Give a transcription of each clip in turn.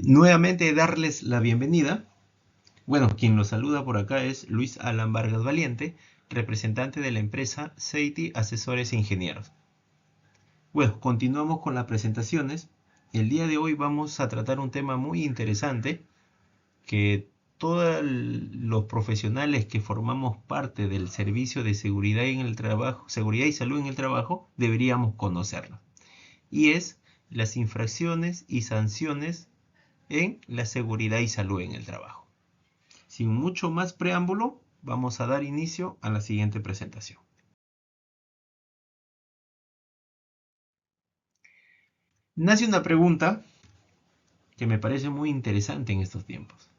Nuevamente darles la bienvenida. Bueno, quien los saluda por acá es Luis Alan Vargas Valiente, representante de la empresa Seiti Asesores e Ingenieros. Bueno, continuamos con las presentaciones. El día de hoy vamos a tratar un tema muy interesante que todos los profesionales que formamos parte del servicio de seguridad en el trabajo, seguridad y salud en el trabajo, deberíamos conocerlo. Y es las infracciones y sanciones en la seguridad y salud en el trabajo. Sin mucho más preámbulo, vamos a dar inicio a la siguiente presentación. Nace una pregunta que me parece muy interesante en estos tiempos.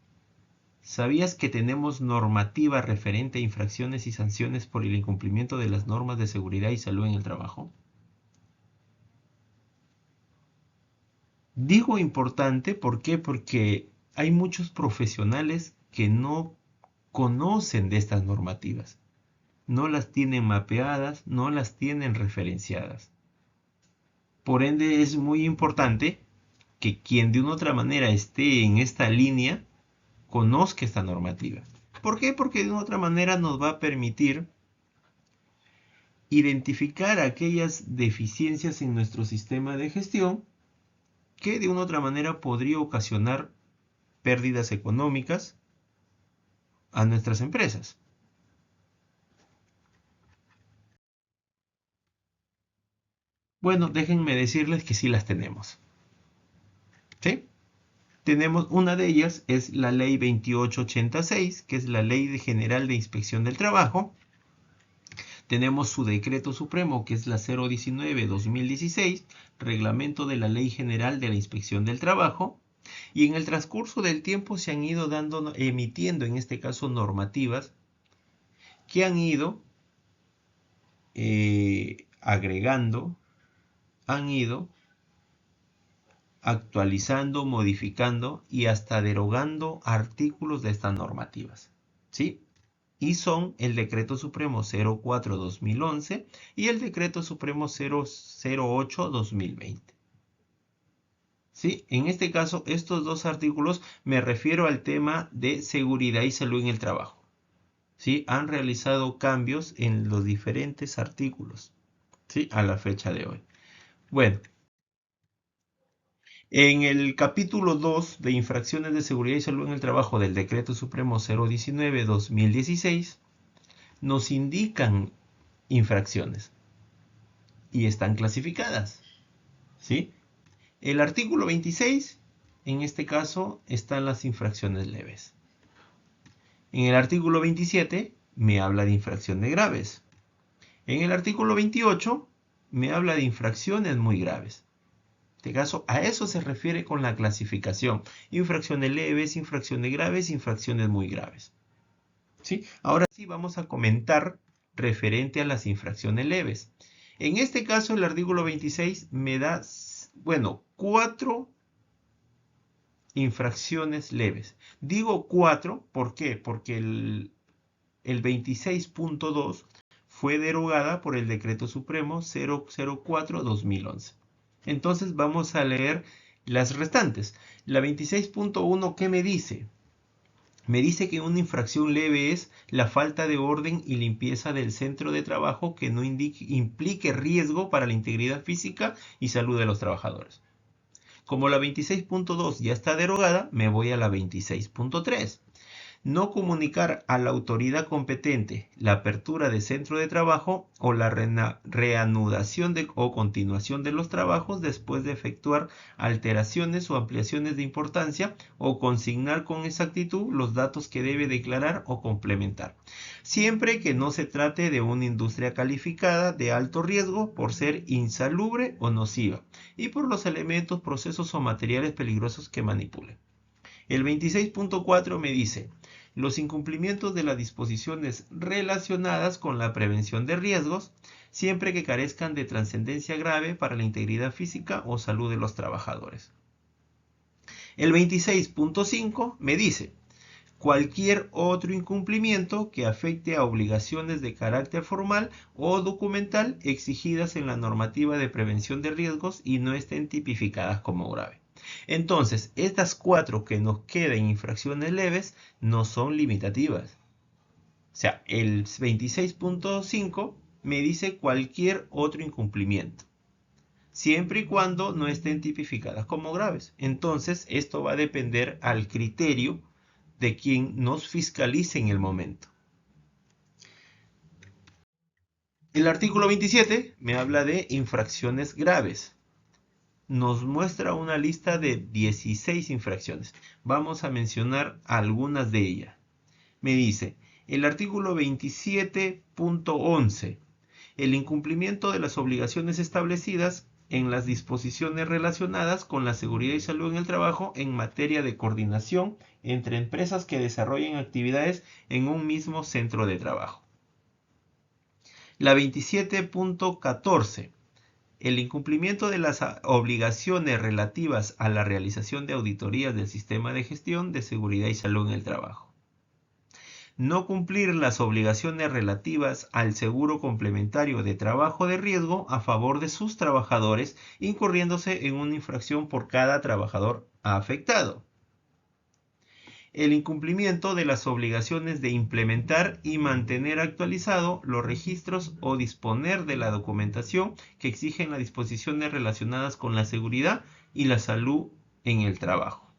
¿Sabías que tenemos normativa referente a infracciones y sanciones por el incumplimiento de las normas de seguridad y salud en el trabajo? Digo importante, ¿por qué? Porque hay muchos profesionales que no conocen de estas normativas. No las tienen mapeadas, no las tienen referenciadas. Por ende, es muy importante que quien de una u otra manera esté en esta línea conozca esta normativa. ¿Por qué? Porque de una u otra manera nos va a permitir identificar aquellas deficiencias en nuestro sistema de gestión que de una u otra manera podría ocasionar pérdidas económicas a nuestras empresas. Bueno, déjenme decirles que sí las tenemos. ¿Sí? Tenemos una de ellas, es la ley 2886, que es la Ley General de Inspección del Trabajo. Tenemos su decreto supremo, que es la 019-2016, reglamento de la Ley General de la Inspección del Trabajo. Y en el transcurso del tiempo se han ido emitiendo, en este caso, normativas que han ido agregando, han ido actualizando, modificando y hasta derogando artículos de estas normativas. ¿Sí? Y son el Decreto Supremo 04-2011 y el Decreto Supremo 008-2020. ¿Sí? En este caso, estos dos artículos me refiero al tema de seguridad y salud en el trabajo. ¿Sí? Han realizado cambios en los diferentes artículos, ¿sí? A la fecha de hoy. Bueno, en el capítulo 2 de infracciones de seguridad y salud en el trabajo del Decreto Supremo 019-2016, nos indican infracciones y están clasificadas, ¿sí? El artículo 26, en este caso, están las infracciones leves. En el artículo 27 me habla de infracciones graves. En el artículo 28 me habla de infracciones muy graves. En este caso, a eso se refiere con la clasificación. Infracciones leves, infracciones graves, infracciones muy graves. ¿Sí? Ahora sí vamos a comentar referente a las infracciones leves. En este caso, el artículo 26 me da, bueno, 4 infracciones leves. Digo 4, ¿por qué? Porque el 26.2 fue derogada por el Decreto Supremo 004-2011. Entonces vamos a leer las restantes. La 26.1, ¿qué me dice? Me dice que una infracción leve es la falta de orden y limpieza del centro de trabajo que no implique riesgo para la integridad física y salud de los trabajadores. Como la 26.2 ya está derogada, me voy a la 26.3. No comunicar a la autoridad competente la apertura de centro de trabajo o la reanudación o continuación de los trabajos después de efectuar alteraciones o ampliaciones de importancia o consignar con exactitud los datos que debe declarar o complementar, siempre que no se trate de una industria calificada de alto riesgo por ser insalubre o nociva y por los elementos, procesos o materiales peligrosos que manipule. El 26.4 me dice: los incumplimientos de las disposiciones relacionadas con la prevención de riesgos, siempre que carezcan de trascendencia grave para la integridad física o salud de los trabajadores. El 26.5 me dice: cualquier otro incumplimiento que afecte a obligaciones de carácter formal o documental exigidas en la normativa de prevención de riesgos y no estén tipificadas como grave. Entonces, estas 4 que nos quedan infracciones leves no son limitativas. O sea, el 26.5 me dice cualquier otro incumplimiento, siempre y cuando no estén tipificadas como graves. Entonces, esto va a depender al criterio de quien nos fiscalice en el momento. El artículo 27 me habla de infracciones graves. Nos muestra una lista de 16 infracciones. Vamos a mencionar algunas de ellas. Me dice, el artículo 27.11, el incumplimiento de las obligaciones establecidas en las disposiciones relacionadas con la seguridad y salud en el trabajo en materia de coordinación entre empresas que desarrollen actividades en un mismo centro de trabajo. La 27.14, el incumplimiento de las obligaciones relativas a la realización de auditorías del sistema de gestión de seguridad y salud en el trabajo. No cumplir las obligaciones relativas al seguro complementario de trabajo de riesgo a favor de sus trabajadores, incurriéndose en una infracción por cada trabajador afectado. El incumplimiento de las obligaciones de implementar y mantener actualizado los registros o disponer de la documentación que exigen las disposiciones relacionadas con la seguridad y la salud en el trabajo.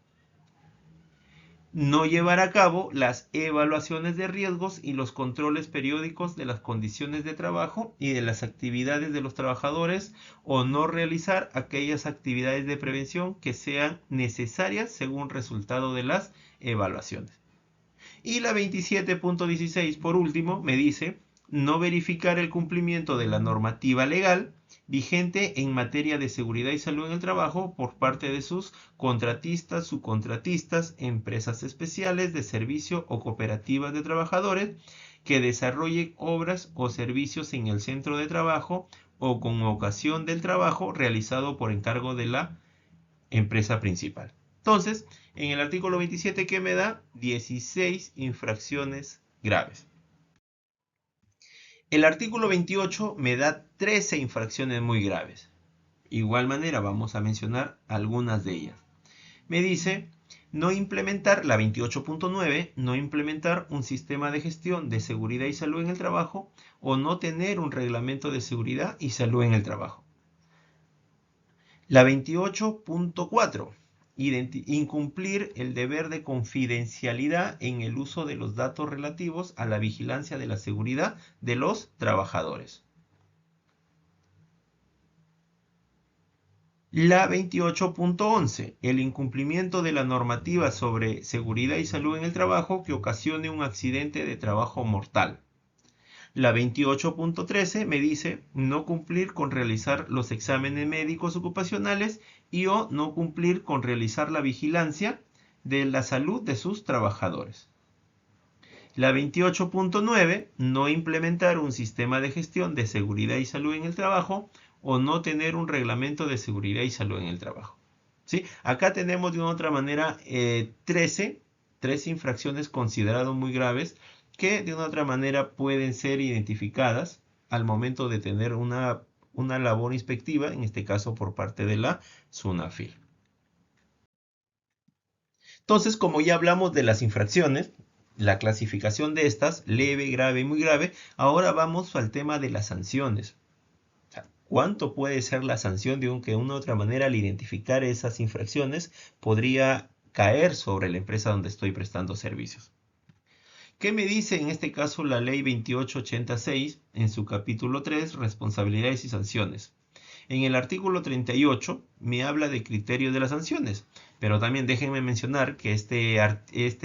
No llevar a cabo las evaluaciones de riesgos y los controles periódicos de las condiciones de trabajo y de las actividades de los trabajadores, o no realizar aquellas actividades de prevención que sean necesarias según resultado de las evaluaciones. Y la 27.16, por último, me dice no verificar el cumplimiento de la normativa legal vigente en materia de seguridad y salud en el trabajo por parte de sus contratistas, subcontratistas, empresas especiales de servicio o cooperativas de trabajadores que desarrollen obras o servicios en el centro de trabajo o con ocasión del trabajo realizado por encargo de la empresa principal. Entonces, en el artículo 27, ¿qué me da? 16 infracciones graves. El artículo 28 me da 13 infracciones muy graves. Igual manera, vamos a mencionar algunas de ellas. Me dice no implementar, la 28.9, no implementar un sistema de gestión de seguridad y salud en el trabajo o no tener un reglamento de seguridad y salud en el trabajo. La 28.4, incumplir el deber de confidencialidad en el uso de los datos relativos a la vigilancia de la seguridad de los trabajadores. La 28.11, el incumplimiento de la normativa sobre seguridad y salud en el trabajo que ocasione un accidente de trabajo mortal. La 28.13 me dice no cumplir con realizar los exámenes médicos ocupacionales y o no cumplir con realizar la vigilancia de la salud de sus trabajadores. La 28.9, no implementar un sistema de gestión de seguridad y salud en el trabajo o no tener un reglamento de seguridad y salud en el trabajo. ¿Sí? Acá tenemos de una otra manera 13 infracciones consideradas muy graves que de una otra manera pueden ser identificadas al momento de tener una labor inspectiva, en este caso por parte de la SUNAFIL. Entonces, como ya hablamos de las infracciones, la clasificación de estas, leve, grave y muy grave, ahora vamos al tema de las sanciones. O sea, ¿cuánto puede ser la sanción de que de una u otra manera al identificar esas infracciones podría caer sobre la empresa donde estoy prestando servicios? ¿Qué me dice en este caso la ley 2886 en su capítulo 3, responsabilidades y sanciones? En el artículo 38 me habla de criterios de las sanciones, pero también déjenme mencionar que este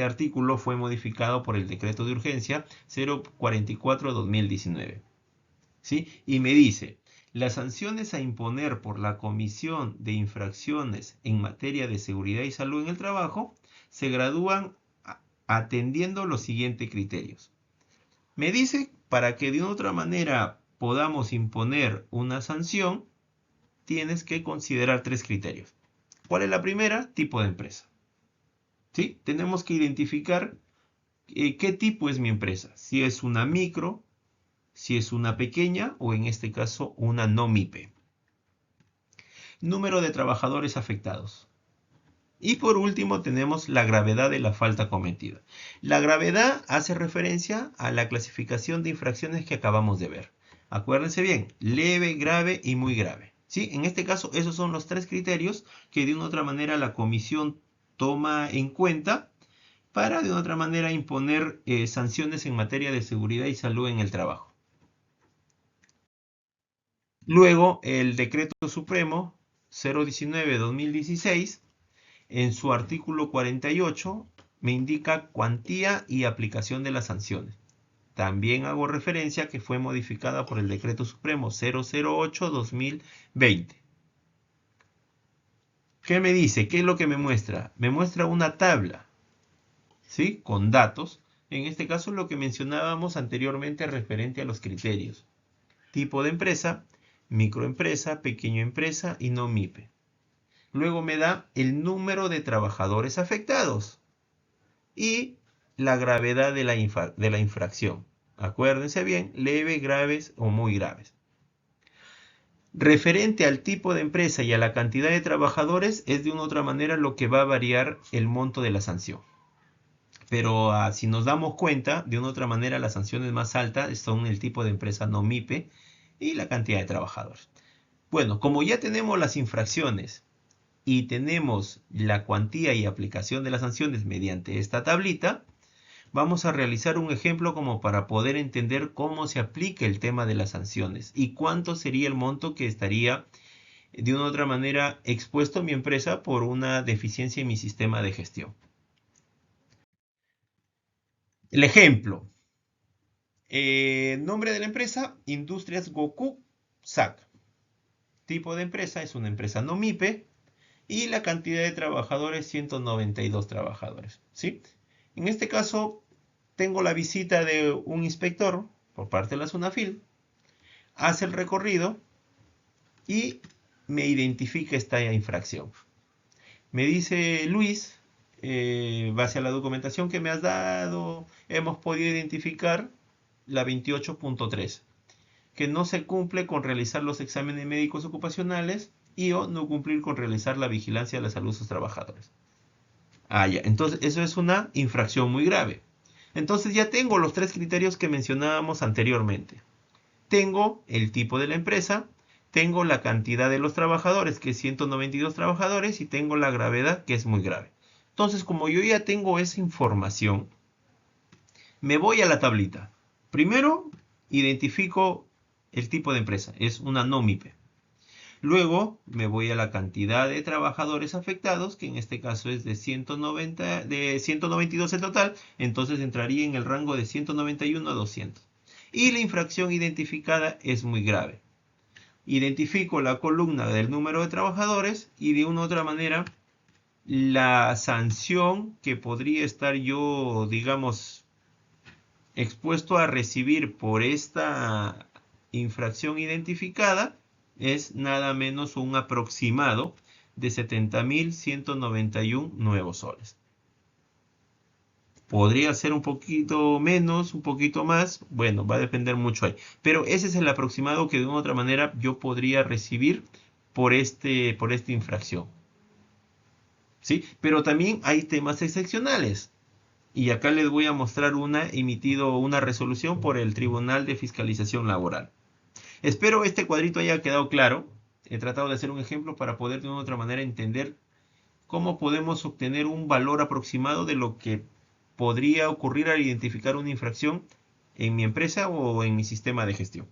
artículo fue modificado por el decreto de urgencia 044-2019. ¿Sí? Y me dice, las sanciones a imponer por la comisión de infracciones en materia de seguridad y salud en el trabajo se gradúan atendiendo los siguientes criterios. Me dice, para que de otra manera podamos imponer una sanción, tienes que considerar 3 criterios. ¿Cuál es la primera? Tipo de empresa. ¿Sí? Tenemos que identificar qué tipo es mi empresa. Si es una micro, si es una pequeña o en este caso una no MIPE. Número de trabajadores afectados. Y por último tenemos la gravedad de la falta cometida. La gravedad hace referencia a la clasificación de infracciones que acabamos de ver. Acuérdense bien, leve, grave y muy grave. ¿Sí? En este caso, esos son los tres criterios que de una u otra manera la comisión toma en cuenta para de una otra manera imponer sanciones en materia de seguridad y salud en el trabajo. Luego, el Decreto Supremo 019-2016, en su artículo 48, me indica cuantía y aplicación de las sanciones. También hago referencia que fue modificada por el Decreto Supremo 008-2020. ¿Qué me dice? ¿Qué es lo que me muestra? Me muestra una tabla, ¿sí? Con datos. En este caso, lo que mencionábamos anteriormente referente a los criterios. Tipo de empresa, microempresa, pequeña empresa y no MIPE. Luego me da el número de trabajadores afectados y la gravedad de la infracción. Acuérdense bien, leve, graves o muy graves. Referente al tipo de empresa y a la cantidad de trabajadores, es de una u otra manera lo que va a variar el monto de la sanción. Pero si nos damos cuenta, de una u otra manera las sanciones más altas son el tipo de empresa no MIPE y la cantidad de trabajadores. Bueno, como ya tenemos las infracciones y tenemos la cuantía y aplicación de las sanciones mediante esta tablita, vamos a realizar un ejemplo como para poder entender cómo se aplica el tema de las sanciones y cuánto sería el monto que estaría de una u otra manera expuesto a mi empresa por una deficiencia en mi sistema de gestión. El ejemplo. Nombre de la empresa, Industrias Goku SAC. Tipo de empresa es una empresa no MIPE y la cantidad de trabajadores 192 trabajadores. ¿Sí? En este caso tengo la visita de un inspector por parte de la SUNAFIL, hace el recorrido y me identifica esta infracción. Me dice Luis, base a la documentación que me has dado, hemos podido identificar la 28.3, que no se cumple con realizar los exámenes médicos ocupacionales y o no cumplir con realizar la vigilancia de la salud de sus trabajadores. Ya, entonces eso es una infracción muy grave. Entonces ya tengo los tres criterios que mencionábamos anteriormente. Tengo el tipo de la empresa, tengo la cantidad de los trabajadores, que es 192 trabajadores, y tengo la gravedad, que es muy grave. Entonces, como yo ya tengo esa información, me voy a la tablita. Primero, identifico el tipo de empresa, es una no MIPE. Luego me voy a la cantidad de trabajadores afectados, que en este caso es de 192 en total, entonces entraría en el rango de 191 a 200. Y la infracción identificada es muy grave. Identifico la columna del número de trabajadores y de una u otra manera la sanción que podría estar yo, digamos, expuesto a recibir por esta infracción identificada es nada menos un aproximado de 70.191 nuevos soles. Podría ser un poquito menos, un poquito más, bueno, va a depender mucho ahí. Pero ese es el aproximado que de una u otra manera yo podría recibir por esta infracción. ¿Sí? Pero también hay temas excepcionales. Y acá les voy a mostrar emitido una resolución por el Tribunal de Fiscalización Laboral. Espero este cuadrito haya quedado claro. He tratado de hacer un ejemplo para poder de una u otra manera entender cómo podemos obtener un valor aproximado de lo que podría ocurrir al identificar una infracción en mi empresa o en mi sistema de gestión.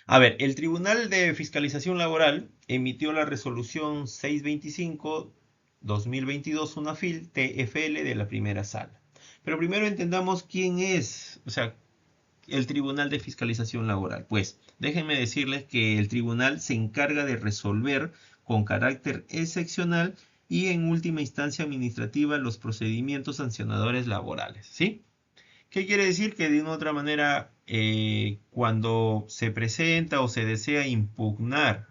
A ver, el Tribunal de Fiscalización Laboral emitió la resolución 625-2022 UNAFIL TFL de la primera sala. Pero primero entendamos quién es, o sea, el Tribunal de Fiscalización Laboral. Pues déjenme decirles que el tribunal se encarga de resolver con carácter excepcional y en última instancia administrativa los procedimientos sancionadores laborales, ¿sí? ¿Qué quiere decir? Que de una u otra manera, cuando se presenta o se desea impugnar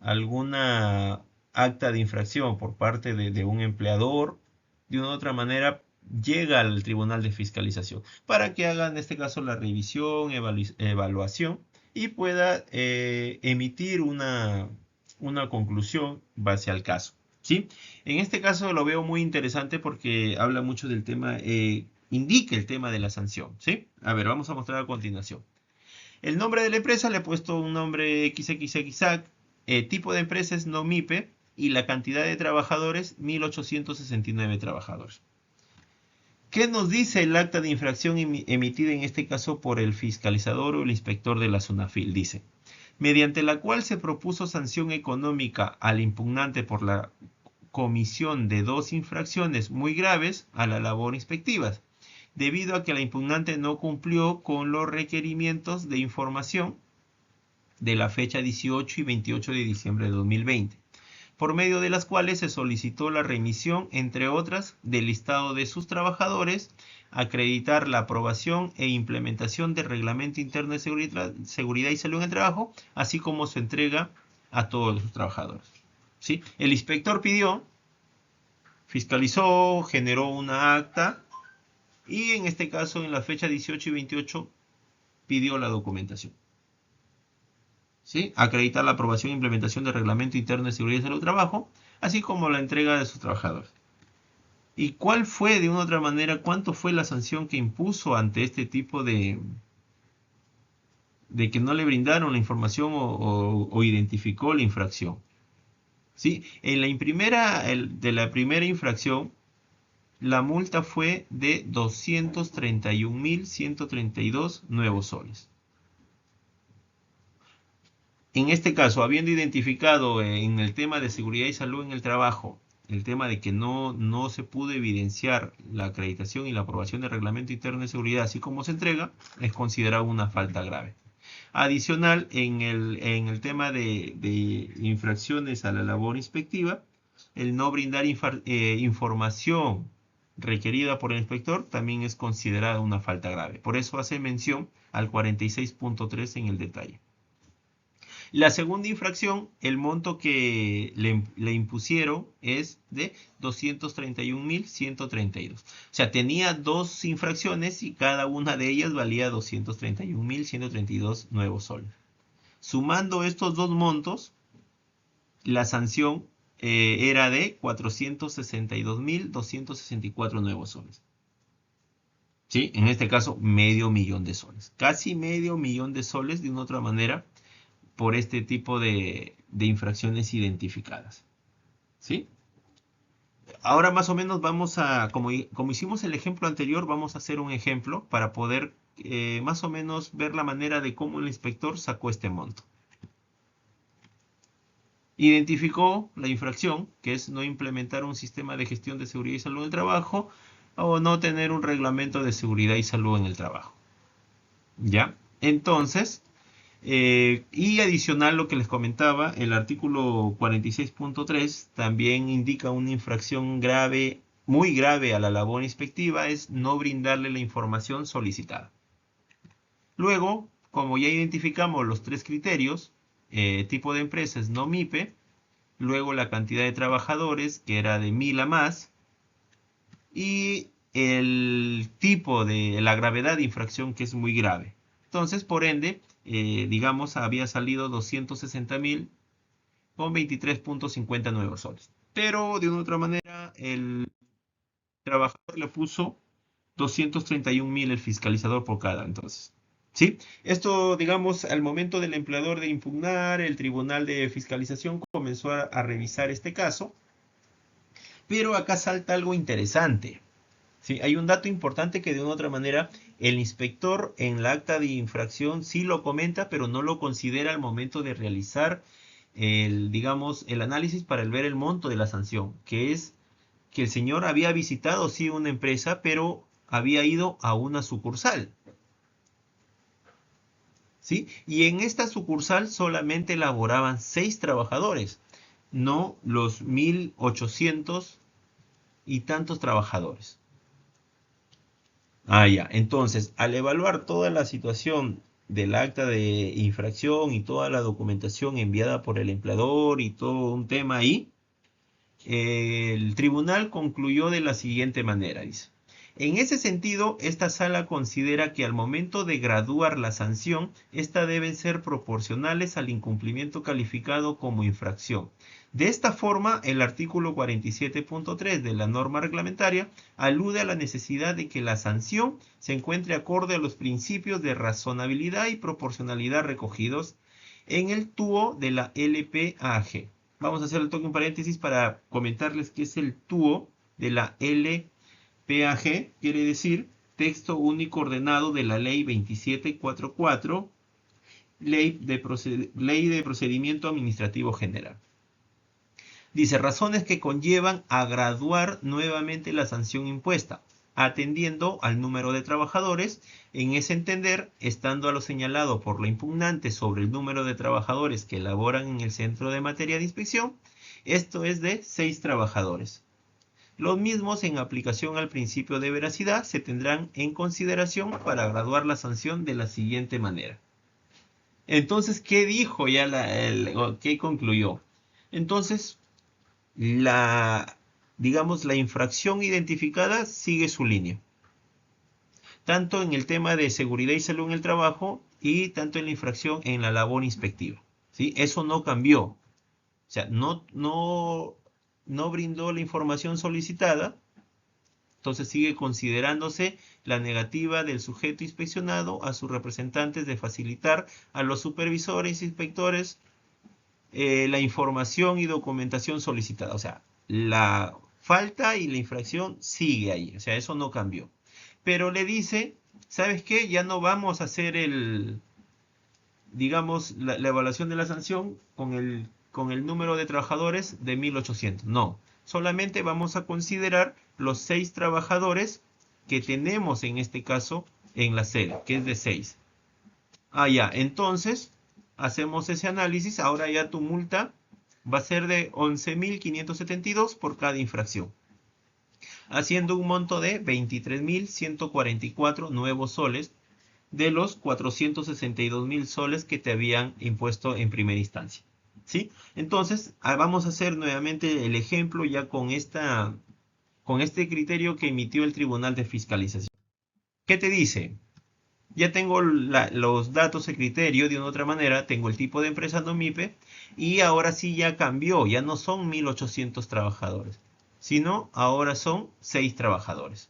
alguna acta de infracción por parte de un empleador, de una u otra manera llega al Tribunal de Fiscalización para que haga en este caso la revisión, evaluación y pueda emitir una conclusión base al caso. ¿sí? En este caso lo veo muy interesante porque habla mucho del tema, indica el tema de la sanción, ¿sí? A ver, vamos a mostrar a continuación. El nombre de la empresa le he puesto un nombre XXX, tipo de empresa es no MIPE y la cantidad de trabajadores, 1869 trabajadores. ¿Qué nos dice el acta de infracción emitida en este caso por el fiscalizador o el inspector de la SUNAFIL? Dice, mediante la cual se propuso sanción económica al impugnante por la comisión de dos infracciones muy graves a la labor inspectiva, debido a que la impugnante no cumplió con los requerimientos de información de la fecha 18 y 28 de diciembre de 2020, por medio de las cuales se solicitó la remisión, entre otras, del listado de sus trabajadores, acreditar la aprobación e implementación del Reglamento Interno de Seguridad y Salud en el Trabajo, así como su entrega a todos los trabajadores. ¿Sí? El inspector pidió, fiscalizó, generó una acta y en este caso en la fecha 18 y 28 pidió la documentación. ¿Sí? Acreditar la aprobación e implementación del Reglamento Interno de Seguridad y Salud del Trabajo, así como la entrega de sus trabajadores. ¿Y cuál fue, de una u otra manera, cuánto fue la sanción que impuso ante este tipo de que no le brindaron la información o identificó la infracción? ¿Sí? En de la primera infracción, la multa fue de 231.132 nuevos soles. En este caso, habiendo identificado en el tema de seguridad y salud en el trabajo, el tema de que no se pudo evidenciar la acreditación y la aprobación del Reglamento Interno de Seguridad, así como se entrega, es considerado una falta grave. Adicional, en el tema de infracciones a la labor inspectiva, el no brindar información requerida por el inspector también es considerada una falta grave. Por eso hace mención al 46.3 en el detalle. La segunda infracción, el monto que le impusieron es de 231.132. O sea, tenía dos infracciones y cada una de ellas valía 231.132 nuevos soles. Sumando estos dos montos, la sanción era de 462.264 nuevos soles. ¿Sí? En este caso, medio millón de soles. Casi medio millón de soles, de una otra manera, por este tipo de infracciones identificadas. ¿Sí? Ahora más o menos vamos a, como hicimos el ejemplo anterior, vamos a hacer un ejemplo para poder más o menos ver la manera de cómo el inspector sacó este monto. Identificó la infracción, que es no implementar un sistema de gestión de seguridad y salud en el trabajo o no tener un reglamento de seguridad y salud en el trabajo. ¿Ya? Entonces, y adicional lo que les comentaba, el artículo 46.3 también indica una infracción grave, muy grave a la labor inspectiva, es no brindarle la información solicitada. Luego, como ya identificamos los tres criterios, tipo de empresas no MIPE, luego la cantidad de trabajadores, que era de 1000 a más, y el tipo de la gravedad de infracción, que es muy grave. Entonces, por ende, digamos, había salido 260.000 con 23.50 nuevos soles. Pero de una otra manera, el trabajador le puso 231.000 el fiscalizador por cada, entonces. ¿Sí? Esto, digamos, al momento del empleador de impugnar, el tribunal de fiscalización comenzó a revisar este caso. Pero acá salta algo interesante. ¿Sí? Hay un dato importante que de una u otra manera el inspector en la acta de infracción sí lo comenta, pero no lo considera al momento de realizar digamos, el análisis para ver el monto de la sanción, que es que el señor había visitado sí una empresa, pero había ido a una sucursal. ¿Sí? Y en esta sucursal solamente laboraban 6 trabajadores, no los 1800 y tantos trabajadores. Ya. Entonces, al evaluar toda la situación del acta de infracción y toda la documentación enviada por el empleador y todo un tema ahí, el tribunal concluyó de la siguiente manera, dice. En ese sentido, esta sala considera que al momento de graduar la sanción, esta deben ser proporcionales al incumplimiento calificado como infracción. De esta forma, el artículo 47.3 de la norma reglamentaria alude a la necesidad de que la sanción se encuentre acorde a los principios de razonabilidad y proporcionalidad recogidos en el TUO de la LPAG. Vamos a hacer el toque un paréntesis para comentarles qué es el TUO de la LPAG. Quiere decir texto único ordenado de la ley 2744, ley de procedimiento administrativo general. Dice, razones que conllevan a graduar nuevamente la sanción impuesta, atendiendo al número de trabajadores. En ese entender, estando a lo señalado por la impugnante sobre el número de trabajadores que laboran en el centro de materia de inspección, esto es de 6 trabajadores. Los mismos, en aplicación al principio de veracidad, se tendrán en consideración para graduar la sanción de la siguiente manera. Entonces, ¿qué dijo ya qué concluyó? Entonces, digamos, la infracción identificada sigue su línea. Tanto en el tema de seguridad y salud en el trabajo y tanto en la infracción en la labor inspectiva. ¿Sí? Eso no cambió. O sea, no brindó la información solicitada. Entonces sigue considerándose la negativa del sujeto inspeccionado a sus representantes de facilitar a los supervisores e inspectores la información y documentación solicitada. O sea, la falta y la infracción sigue ahí. O sea, eso no cambió. Pero le dice, ¿sabes qué? Ya no vamos a hacer digamos, la evaluación de la sanción con el número de trabajadores de 1800. No, solamente vamos a considerar los 6 trabajadores que tenemos en este caso en la sede, que es de 6. Ah, ya, entonces hacemos ese análisis. Ahora ya tu multa va a ser de 11.572 por cada infracción, haciendo un monto de 23.144 nuevos soles de los 462.000 soles que te habían impuesto en primera instancia. ¿Sí? Entonces, vamos a hacer nuevamente el ejemplo ya con este criterio que emitió el Tribunal de Fiscalización. ¿Qué te dice? Ya tengo los datos de criterio de una otra manera, tengo el tipo de empresa NOMIPE y ahora sí ya cambió, ya no son 1.800 trabajadores, sino ahora son 6 trabajadores.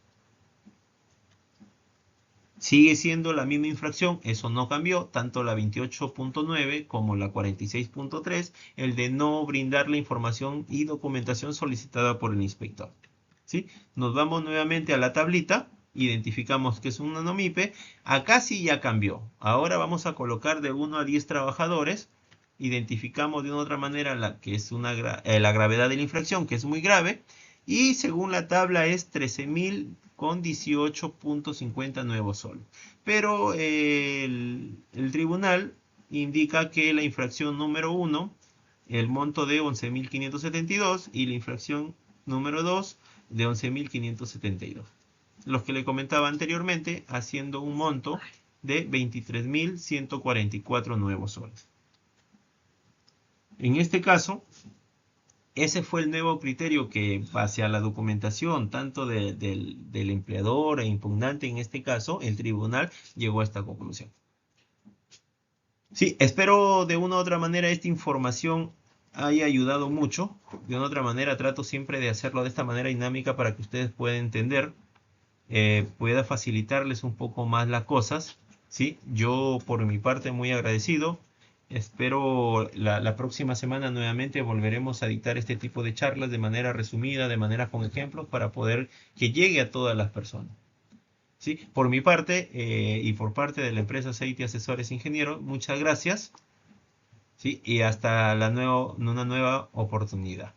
Sigue siendo la misma infracción, eso no cambió, tanto la 28.9 como la 46.3, el de no brindar la información y documentación solicitada por el inspector. ¿Sí? Nos vamos nuevamente a la tablita, identificamos que es una NOMIPE, acá sí ya cambió. Ahora vamos a colocar de 1 a 10 trabajadores, identificamos de una otra manera la gravedad de la infracción, que es muy grave, y según la tabla es 13.000 con 18.50 nuevos soles. Pero el tribunal indica que la infracción número 1, el monto de 11.572 y la infracción número 2 de 11.572. Los que le comentaba anteriormente, haciendo un monto de 23.144 nuevos soles. En este caso, ese fue el nuevo criterio que, base a la documentación tanto del empleador e impugnante, en este caso, el tribunal llegó a esta conclusión. Sí, espero de una u otra manera esta información haya ayudado mucho. De una u otra manera trato siempre de hacerlo de esta manera dinámica para que ustedes puedan entender, pueda facilitarles un poco más las cosas. ¿Sí? Yo por mi parte muy agradecido. Espero la próxima semana nuevamente volveremos a dictar este tipo de charlas de manera resumida, de manera con ejemplos, para poder que llegue a todas las personas. ¿Sí? Por mi parte y por parte de la empresa Aceite Asesores Ingenieros, muchas gracias. ¿Sí? Y hasta una nueva oportunidad.